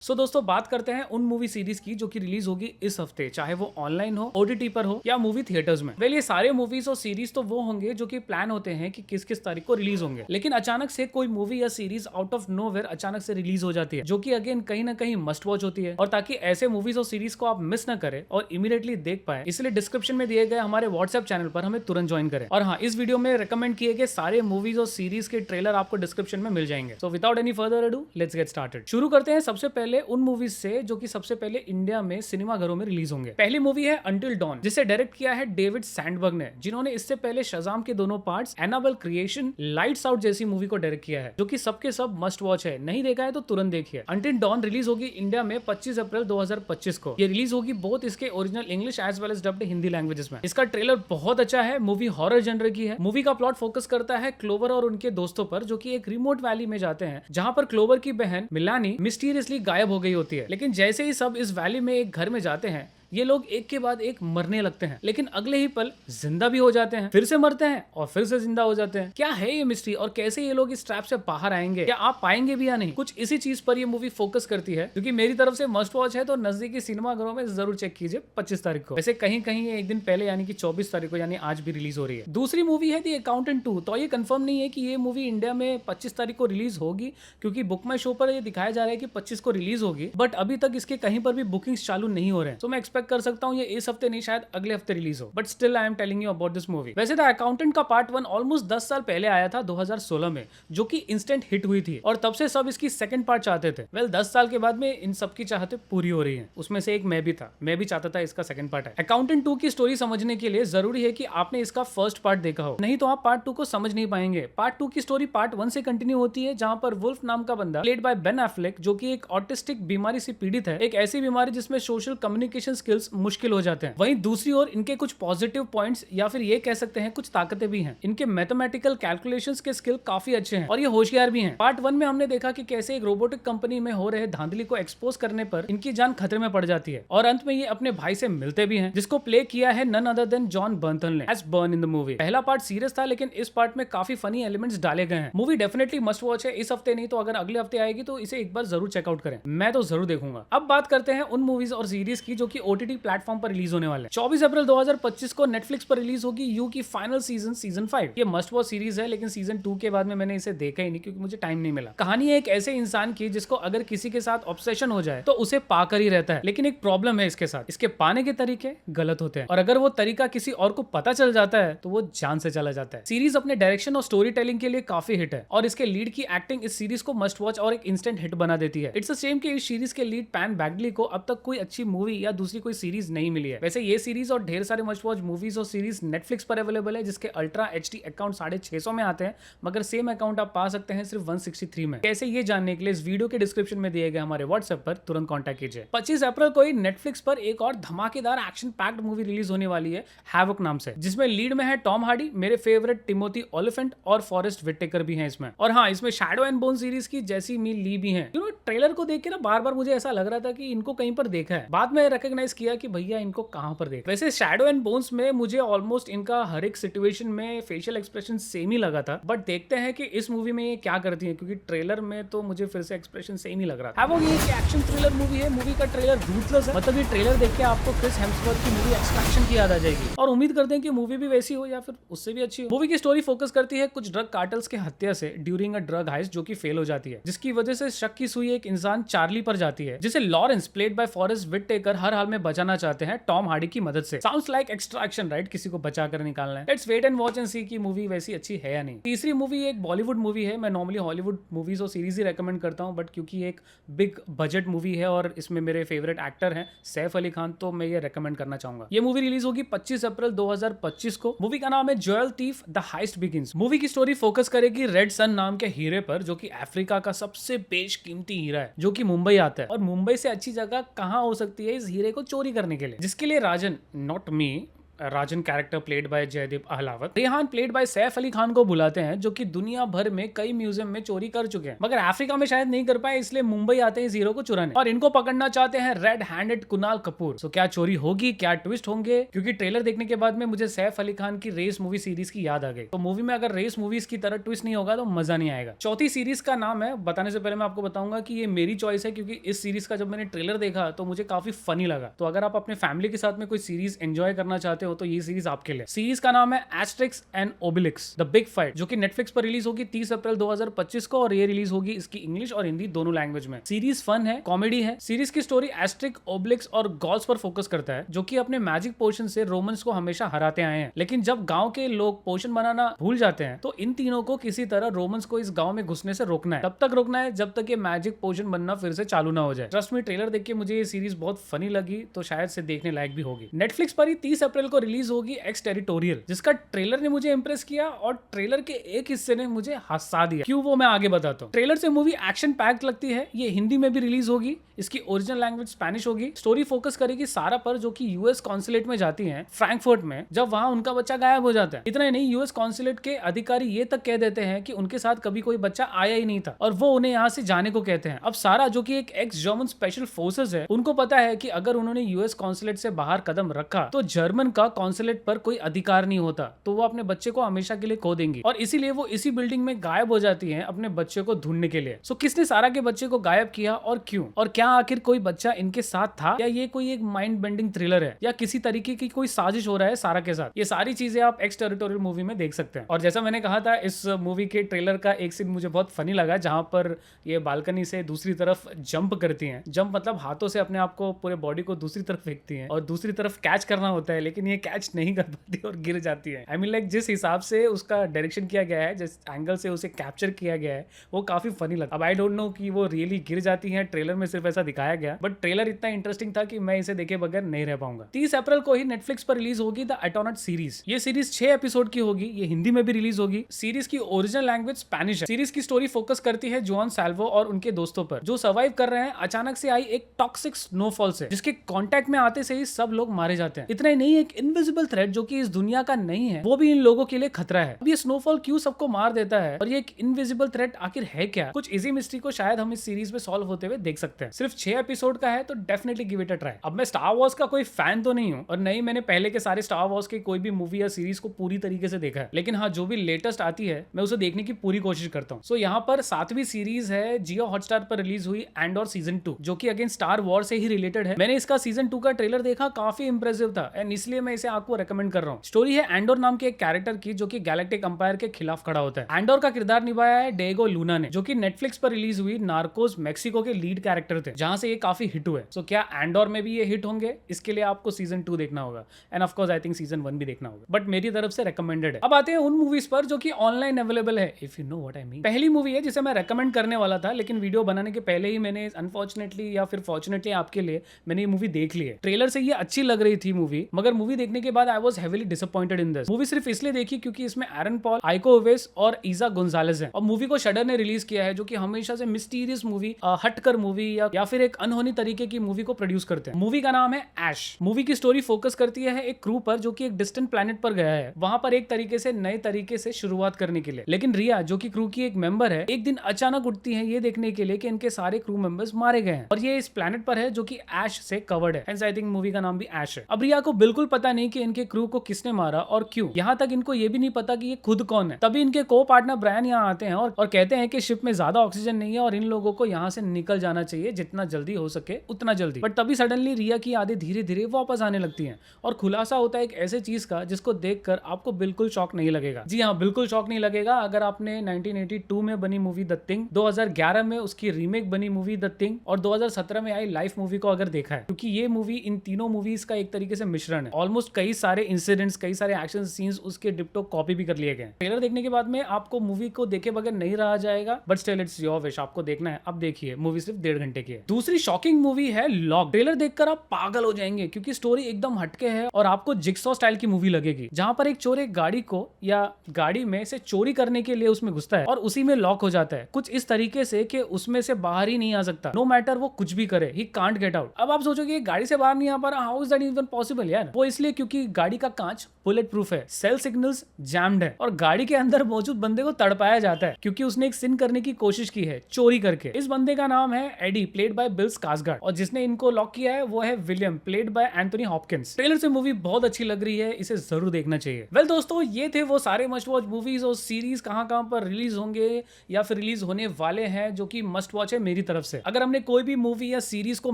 दोस्तों बात करते हैं उन मूवी सीरीज की जो कि रिलीज होगी इस हफ्ते, चाहे वो ऑनलाइन हो, ओटीटी पर हो या मूवी थिएटर्स में। वेल ये सारे मूवीज और सीरीज तो वो होंगे जो कि प्लान होते हैं कि किस किस तारीख को रिलीज होंगे, लेकिन अचानक से कोई मूवी या सीरीज आउट ऑफ नोवेयर अचानक से रिलीज हो जाती है, जो कि अगेन कहीं ना कहीं मस्ट वॉच होती है। और ताकि ऐसे मूवीज और सीरीज को आप मिस ना करें और इमीडिएटली देख पाए, इसलिए डिस्क्रिप्शन में दिए गए हमारे व्हाट्सएप चैनल पर हमें तुरंत ज्वाइन करें। और हाँ, इस वीडियो में रिकमेंड किए गए सारे मूवीज और सीरीज के ट्रेलर आपको डिस्क्रिप्शन में मिल जाएंगे। So without any further ado, let's get started. शुरू करते हैं सबसे पहले उन मूवीज से जो कि सबसे पहले इंडिया में सिनेमा घरों में रिलीज होंगे। पहली मूवी है अंटिल डॉन, जिसे डायरेक्ट किया है डेविड सैंडबर्ग ने, जिन्होंने इससे पहले शज़ाम के दोनों parts, Annabelle Creation, Lights Out जैसी मूवी को डायरेक्ट किया है, जो कि सबके सब मस्ट वॉच है। नहीं देखा है तो तुरंत देखिए। अंटिल डॉन रिलीज होगी इंडिया में 25 अप्रैल 2025 को। ये रिलीज होगी बोथ इसके original English as well as dubbed Hindi languages में। इसका ट्रेलर बहुत अच्छा है। मूवी हॉरर जनर की है। मूवी का प्लॉट फोकस करता है क्लोवर और उनके दोस्तों पर, जो कि एक रिमोट वैली में जाते हैं, जहां पर क्लोवर की बहन मिलानी मिस्टीरियसली गायब हो गई होती है। लेकिन जैसे ही सब इस वैली में एक घर में जाते हैं, ये लोग एक के बाद एक मरने लगते हैं, लेकिन अगले ही पल जिंदा भी हो जाते हैं, फिर से मरते हैं और फिर से जिंदा हो जाते हैं। क्या है ये मिस्ट्री और कैसे ये लोग इस ट्रैप से बाहर आएंगे, क्या आप पाएंगे भी या नहीं, कुछ इसी चीज पर ये मूवी फोकस करती है, क्योंकि मेरी तरफ से मस्ट वॉच है। तो नजदीकी सिनेमा घरों में जरूर चेक कीजिए 25 तारीख को। वैसे कहीं कहीं ये एक दिन पहले यानी कि 24 तारीख को यानी आज भी रिलीज हो रही है। दूसरी मूवी है द अकाउंटेंट 2। तो ये कंफर्म नहीं है कि ये मूवी इंडिया में 25 तारीख को रिलीज होगी, क्योंकि बुक माई शो पर ये दिखाया जा रहा है कि 25 को रिलीज होगी, बट अभी तक इसके कहीं पर भी बुकिंग्स चालू नहीं हो रहे हैं। तो मैं एक्सपेक्ट कर सकता हूँ ये इस हफ्ते नहीं, शायद अगले हफ्ते रिलीज हो, but still I am telling you about this movie. वैसे द अकाउंटेंट का पार्ट 1 ऑलमोस्ट 10 साल पहले आया था 2016 में, जो कि इंस्टेंट हिट हुई थी, और तब से सब इसकी सेकंड पार्ट चाहते थे। वेल 10 साल के बाद में इन सब की चाहते पूरी हो रही है। उसमें से एक मैं भी था, मैं भी चाहता था इसका सेकंड पार्ट है। अकाउंटेंट 2 की स्टोरी समझने के लिए जरूरी है कि आपने इसका फर्स्ट पार्ट देखा हो, नहीं तो आप पार्ट 2 को समझ नहीं पाएंगे। पार्ट 2 की स्टोरी पार्ट 1 से कंटिन्यू होती है, जहां पर वुल्फ नाम का बंदा प्लेड बाय बेन एफ्लेक, जो कि एक ऑटिस्टिक बीमारी से पीड़ित है, एक ऐसी बीमारी जिसमें सोशल कम्युनिकेशन स्किल्स मुश्किल हो जाते हैं। वहीं दूसरी ओर इनके कुछ पॉजिटिव पॉइंट्स या फिर ये कह सकते हैं कुछ ताकतें भी हैं। इनके मैथमेटिकल कैलकुलेशंस के स्किल काफी अच्छे हैं और ये होशियार भी हैं। पार्ट 1 में हमने देखा कि कैसे एक रोबोटिक कंपनी में हो रहे धांधली को एक्सपोज करने पर इनकी जान खतरे में पड़ जाती है, और अंत में ये अपने भाई से मिलते भी हैं, जिसको प्ले किया है none other than Jon Bernthal ने as Bern in the movie. पहला पार्ट सीरियस था, लेकिन इस पार्ट में काफी फनी एलिमेंट्स डाले गए हैं। मूवी डेफिनेटली मस्ट वॉच है। इस हफ्ते नहीं तो अगर अगले हफ्ते आएगी तो इसे एक बार जरूर चेकआउट करें। मैं तो जरूर देखूंगा। अब बात करते हैं उन मूवीज और सीरीज की जो कि ओटीटी प्लेटफॉर्म पर रिलीज होने वाले हैं। 24 अप्रैल 2025 को नेटफ्लिक्स पर रिलीज होगी यू की फाइनल सीजन 5। ये मस्ट वॉच सीरीज है, लेकिन सीजन 2 के बाद में मैंने इसे देखा ही नहीं, क्योंकि मुझे टाइम नहीं मिला। कहानी है एक ऐसे इंसान की जिसको अगर किसी के साथ ऑब्सेशन हो जाए तो उसे पाकर ही रहता है, लेकिन एक प्रॉब्लम है इसके साथ, इसके पाने के तरीके गलत होते हैं, और अगर वो तरीका किसी और को पता चल जाता है तो वो जान से चला जाता है। सीरीज अपने डायरेक्शन और स्टोरी टेलिंग के लिए काफी हिट है, और इसके लीड की एक्टिंग इस सीरीज को मस्ट वॉच और एक इंस्टेंट हिट बना देती है। इट्स अ शेम कि इस सीरीज के लीड पैन बैगली को अब तक कोई अच्छी मूवी या दूसरी कोई सीरीज नहीं मिली है। वैसे ये सीरीज और ढेर सारे मस्ट वॉच मूवीज और सीरीज नेटफ्लिक्स पर अवेलेबल है, जिसके अल्ट्रा एचडी अकाउंट 650 में आते हैं, मगर सेम अकाउंट आप पा सकते हैं सिर्फ 163 में। कैसे ये जानने के लिए इस वीडियो के डिस्क्रिप्शन में दिए गए हमारे व्हाट्सएप पर तुरंत कांटेक्ट कीजिए। 25 अप्रैल को ही नेटफ्लिक्स पर एक और धमाकेदार एक्शन पैक्ड मूवी रिलीज होने वाली है हैवॉक नाम से, जिसमें लीड में है टॉम हार्डी, मेरे फेवरेट टिमोथी ओलिफेंट और फॉरेस्ट विटेकर भी हैं इसमें। और हाँ, इसमें शैडो एंड बोन सीरीज की जैसी मील ली भी हैं। ट्रेलर को देख के ना बार बार मुझे ऐसा लग रहा था कि इनको कहीं पर देखा है, बाद में रिकॉग्नाइज किया कि भैया इनको कहां पर देखा। वैसे शैडो एंड बोन्स में मुझे ऑलमोस्ट इनका हर एक सिचुएशन में फेशियल एक्सप्रेशन सेम ही लगा था, बट देखते हैं कि इस मूवी में ये क्या करती है, क्योंकि ट्रेलर में तो मुझे फिर से एक्सप्रेशन सेम ही लग रहा था। हैवॉक एक एक्शन थ्रिलर मूवी है। मूवी का ट्रेलर रूथलेस है, मतलब ये ट्रेलर देख के आपको क्रिस हेम्सवर्थ की मूवी एक्सट्रैक्शन की याद आ जाएगी, और उम्मीद करते हैं कि मूवी भी वैसी हो या फिर उससे भी अच्छी हो। मूवी की स्टोरी फोकस करती है कुछ ड्रग कार्टल्स के हत्या से ड्यूरिंग अ ड्रग हाइस्ट, जो कि फेल हो जाती है, जिसकी वजह से शक की सुई एक इंसान चार्ली पर जाती है, जिसे Lawrence played by Forest Whitaker हर हाल में बचाना चाहते हैं टॉम हार्डी की मदद से। साउंड्स लाइक एक्सट्रैक्शन राइट, किसी को बचा कर निकालना है। Let's wait and watch and see कि मूवी वैसी अच्छी है या नहीं। तीसरी मूवी एक बॉलीवुड मूवी है। मैं नॉर्मली हॉलीवुड मूवीज और सीरीज ही रेकमेंड करता हूं, बट क्योंकि एक बिग बजट मूवी है और इसमें मेरे फेवरेट एक्टर हैं सैफ अली खान, तो मैं ये रेकमेंड करना चाहूंगा। ये मूवी रिलीज होगी 25 अप्रैल 2025 को। मूवी का नाम है jewel thief the highest begins. Movie की स्टोरी फोकस करेगी रेड सन नाम के हीरे पर, जो कि अफ्रीका का सबसे बेशकीमती हीरा है, जो कि मुंबई आता है। और मुंबई से अच्छी जगह कहां हो सकती है इस हीरे को चोरी करने के लिए, जिसके लिए Rajan, not me, Rajan character played by Jaideep Ahlawat. Rehan played by Saif Ali Khan को बुलाते हैं जो कि दुनिया भर में कई म्यूजियम में चोरी कर चुके हैं, मगर अफ्रीका में शायद नहीं कर पाए, इसलिए मुंबई आते हैं इस हीरो को चुराने और इनको पकड़ना चाहते हैं रेड हैंडेड कुणाल कपूर। सो क्या चोरी होगी, क्या ट्विस्ट होंगे? क्योंकि ट्रेलर देखने के बाद में मुझे सैफ अली खान की रेस मूवी सीरीज की याद आ गई। तो मूवी में अगर रेस मूवीज की तरह ट्विस्ट नहीं होगा तो मजा नहीं आएगा। चौथी सीरीज का नाम है, बताने से पहले मैं आपको बताऊंगा कि ये मेरी चॉइस है, क्योंकि इस सीरीज का जब मैंने ट्रेलर देखा तो मुझे काफी फनी लगा। तो अगर आप अपने फैमिली के साथ में कोई सीरीज एंजॉय करना चाहते हो तो ये सीरीज आपके लिए। सीरीज का नाम है Asterix and Obelix the big fight, जो कि नेटफ्लिक्स पर रिलीज होगी 30 अप्रैल 2025 को, और ये रिलीज होगी इसकी इंग्लिश और हिंदी दोनों लैंग्वेज में। सीरीज फन है, कॉमेडी है। सीरीज की स्टोरी एस्टेरिक, ओबेलिक्स और गॉल्स पर फोकस करता है, जो कि अपने मैजिक पोशन से रोमन्स को हमेशा हराते आए हैं। लेकिन जब गांव के लोग पोशन बनाना भूल जाते हैं तो इन तीनों को किसी तरह रोमन्स को इस गांव में घुसने से रोकना है। तब तक रोकना है जब तक ये मैजिक पोशन बनना फिर से चालू ना हो जाए। ट्रस्ट में ट्रेलर देख के मुझे ये सीरीज बहुत फनी लगी, तो शायद से देखने लायक भी होगी। नेटफ्लिक्स पर ही 30 अप्रैल को रिलीज होगी एक्स टेरिटोरियल, जिसका ट्रेलर ने मुझे इंप्रेस किया और ट्रेलर के एक हिस्से ने मुझे हंसा दिया। क्यों, वो मैं आगे बताता हूँ। ट्रेलर से मूवी एक्शन पैक्ड लगती है। ये हिंदी में भी रिलीज होगी, इसकी ओरिजिनल लैंग्वेज स्पेनिश होगी। स्टोरी फोकस करेगी सारा पर, जो कि यूएस कॉन्सुलेट में जाती हैं फ्रैंकफर्ट में, जब वहां उनका बच्चा गायब हो जाता है। इतना ही नहीं, यूएस कॉन्सुलेट के अधिकारी ये तक कह देते हैं कि उनके साथ कभी कोई बच्चा आया ही नहीं था और वो उन्हें यहाँ से जाने को कहते हैं। अब सारा, जो कि एक एक्स जर्मन स्पेशल फोर्सेस है, उनको पता है कि अगर उन्होंने यूएस कॉन्सुलेट से बाहर कदम रखा तो जर्मन का कॉन्सुलेट पर कोई अधिकार नहीं होता, तो वो अपने बच्चे को हमेशा के लिए खो देंगी। और इसीलिए वो इसी बिल्डिंग में गायब हो जाती हैं अपने बच्चे को ढूंढने के लिए। सो किसने सारा के बच्चे को गायब किया और क्यों, और क्या आखिर कोई बच्चा इनके साथ था, या ये कोई एक माइंड बेंडिंग थ्रिलर है, या किसी तरीके की कोई साजिश हो रहा है सारा के साथ। ये सारी चीजें आप एक्स टेरिटोरियल मूवी में देख सकते हैं। और जैसा मैंने कहा था, इस मूवी के ट्रेलर का एक सीन मुझे बहुत फनी लगा, जहां पर ये बालकनी से दूसरी तरफ जंप करती हैं। जंप मतलब हाथों से अपने आप को, पूरे बॉडी को दूसरी तरफ फेंकती हैं और दूसरी तरफ कैच करना होता है, लेकिन ये कैच नहीं कर पाती और गिर जाती है। आई मीन लाइक जिस हिसाब से उसका डायरेक्शन किया गया है, जिस एंगल से उसे कैप्चर किया गया है, वो काफी फनी लगा। अब आई डोंट नो कि वो रियली गिर जाती है, ट्रेलर में सिर्फ ऐसा दिखाया गया, बट ट्रेलर इतना इंटरेस्टिंग था कि मैं इसे देखे बगैर नहीं रह पाऊंगा। 30 अप्रैल को ही नेटफ्लिक्स पर रिलीज होगी द एटोनट सीरीज। ये सीरीज 6 एपिसोड की होगी, ये हिंदी में भी रिलीज होगी। सीरीज की ओरिजिनल लैंग्वेज स्पेनिश है। सीरीज की स्टोरी फोकस करती है जुआन साल्वो और उनके दोस्तों पर, जो सर्वाइव कर रहे हैं अचानक से आई एक टॉक्सिक स्नोफॉल से, जिसके कांटेक्ट में आते से ही सब लोग मारे जाते हैं। इतना ही नहीं, एक इनविजिबल थ्रेट जो कि इस दुनिया का नहीं है, वो भी इन लोगों के लिए खतरा है। अब ये स्नोफॉल क्यों सबको मार देता है और ये एक इनविजिबल थ्रेट आखिर है क्या? कुछ इजी मिस्ट्री को शायद हम इस सीरीज में सॉल्व होते हुए देख सकते हैं। सिर्फ 6 एपिसोड का है, तो definitely give it a try. अब मैं स्टार वॉर्स का कोई फैन तो नहीं हूं, और नहीं मैंने पहले के सारे स्टार वॉर्स के कोई भी मूवी या सीरीज को पूरी तरीके से देखा है, लेकिन हाँ, जो भी लेटेस्ट आती है मैं उसे देखने की पूरी कोशिश करता हूँ। सो यहाँ पर 7वीं सीरीज है, जियो हॉटस्टार पर रिलीज हुई एंडोर सीजन 2, जो कि अगेन स्टार वॉर से ही रिलेटेड है। मैंने इसका सीजन 2 का ट्रेलर देखा, काफी इंप्रेसिव था, एंड इसलिए मैं इसे आपको रेकमेंड कर रहा हूँ। स्टोरी है एंडोर नाम के एक कैरेक्टर की, जो कि गैलेक्टिक एम्पायर के खिलाफ खड़ा होता है। एंडोर का किरदार निभाया है डिएगो लूना ने, जो कि नेटफ्लिक्स पर रिलीज हुई नार्कोस मेक्सिको के लीड कैरेक्टर थे, जहां से ये काफी हिट हुए। सो क्या एंडोर में भी ये हिट होंगे? इसके लिए आपको सीजन 2 देखना होगा, end of course I think season 1 भी देखना होगा, बट मेरी तरफ से रेकमेंडेड है। अब आते हैं उन मूवीज पर जो कि ऑनलाइन अवेलेबल है, if you know what I mean. पहली मूवी है जिसे मैं रेकमेंड करने वाला था, लेकिन वीडियो बनाने के पहले ही मैंने अनफॉर्चुनेटली या फिर फॉर्चुनेटली आपके लिए मैंने ये मूवी देख ली है। ट्रेलर से ये अच्छी लग रही थी मूवी, मगर मूवी देखने के बाद I was heavily disappointed in this movie. सिर्फ इसलिए देखी क्योंकि इसमें एरन पॉल, आइको ओवेस और ईजा गोंजालेस है, और मूवी को शडर ने रिलीज किया है, जो कि हमेशा से मिस्टीरियस मूवी, हटकर मूवी या फिर एक अनहोनी तरीके की मूवी को प्रोड्यूस करते हैं। मूवी का नाम है ऐश। मूवी की स्टोरी फोकस करती है एक क्रू पर, जो कि एक डिस्टेंट प्लैनेट पर गया है, वहां पर एक तरीके से नए तरीके से शुरुआत करने के लिए। लेकिन रिया, जो कि क्रू की एक मेंबर है, एक दिन अचानक उठती है ये देखने के लिए कि इनके सारे क्रू मेंबर्स मारे गए हैं, और ये इस प्लैनेट पर है जो कि ऐश से कवर्ड है। हेंस आई थिंक मूवी का नाम भी ऐश है। अब रिया को बिल्कुल पता नहीं कि इनके क्रू को किसने मारा और क्यों, यहाँ तक इनको ये भी नहीं पता कि ये खुद कौन है। तभी इनके को पार्टनर ब्रायन यहाँ आते हैं और कहते हैं कि शिप में ज्यादा ऑक्सीजन नहीं है और इन लोगों को यहाँ से निकल जाना चाहिए, जितना जल्दी हो सके उतना जल्दी। बट तभी सडनली रिया की यादें धीरे धीरे वापस आने लगती हैं, और खुलासा होता है एक ऐसे चीज का जिसको देखकर आपको बिल्कुल शॉक नहीं लगेगा। जी हाँ, बिल्कुल शॉक नहीं लगेगा अगर आपने 1982 में बनी मूवी द थिंग, 2011 में उसकी रीमेक बनी मूवी द थिंग, और 2017 में आई लाइफ मूवी को अगर देखा है, क्योंकि ये मूवी इन तीनों मूवीज का एक तरीके से मिश्रण है। ऑलमोस्ट कई सारे इंसिडेंट्स, कई सारे एक्शन सीन्स उसके डिप्टो कॉपी भी कर लिए गए। ट्रेलर देखने के बाद में आपको मूवी को देखे बगैर नहीं रहा जाएगा, but still it's your wish, आपको देखना है। अब देखिए, मूवी सिर्फ 1.5 घंटे की है। दूसरी शॉकिंग मूवी है लॉक। ट्रेलर देखकर आप पागल हो जाएंगे, क्योंकि स्टोरी एकदम हटके है और आपको जिक्सॉ स्टाइल की मूवी लगेगी, जहां पर एक चोर एक गाड़ी को या गाड़ी में से चोरी करने के लिए उसमें घुसता है और उसी में लॉक हो जाता है, कुछ इस तरीके से कि उसमें से बाहर ही नहीं आ सकता। नो मैटर वो कुछ भी करे, ही कांट गेट आउट। अब आप सोचोगे गाड़ी से बाहर नहीं आ पा रहा, how is that even possible यार? वो इसलिए इसलिए क्योंकि गाड़ी का कांच बुलेट प्रूफ है, सेल सिग्नल्स जैम्ड है और गाड़ी के अंदर मौजूद बंदे को तड़पाया जाता है क्योंकि उसने एक सिन करने की कोशिश की है चोरी करके। इस बंदे का नाम है Eddie, played by Bill Skarsgard, और जिसने इनको लॉक किया है वो है William, played by Anthony Hopkins. Trailer से मूवी बहुत अच्छी लग रही है, इसे जरूर देखना चाहिए। वेल दोस्तों, ये थे वो सारे मस्ट वॉच मूवीज और सीरीज कहां पर रिलीज होंगे या फिर रिलीज होने वाले हैं जो कि मस्ट वॉच है मेरी तरफ से। अगर हमने कोई भी मूवी या सीरीज को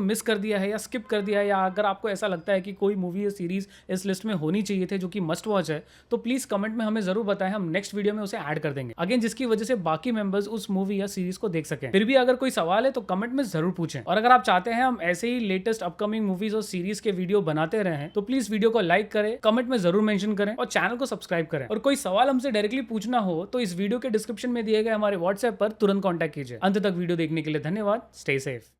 मिस कर दिया है या स्किप कर दिया है, या अगर आपको ऐसा लगता है कि कोई मूवी या सीरीज इस लिस्ट में होनी चाहिए थे जो कि मस्ट वॉच है, तो प्लीज कमेंट में हमें जरूर बताएं, हम नेक्स्ट वीडियो में उसे ऐड कर देंगे अगेन, जिसकी वजह से बाकी मेंबर्स उस मूवी या सीरीज को देख सकें। फिर भी अगर कोई सवाल है तो कमेंट में जरूर पूछें, और अगर आप चाहते हैं हम ऐसे ही लेटेस्ट अपकमिंग मूवीज और सीरीज के वीडियो बनाते रहें तो प्लीज वीडियो को लाइक करें, कमेंट में जरूर मेंशन करें और चैनल को सब्सक्राइब करें। और कोई सवाल हमसे डायरेक्टली पूछना हो तो इस वीडियो के डिस्क्रिप्शन में दिए गए हमारे व्हाट्सएप पर तुरंत कॉन्टैक्ट कीजिए। अंत तक वीडियो देखने के लिए धन्यवाद। Stay safe.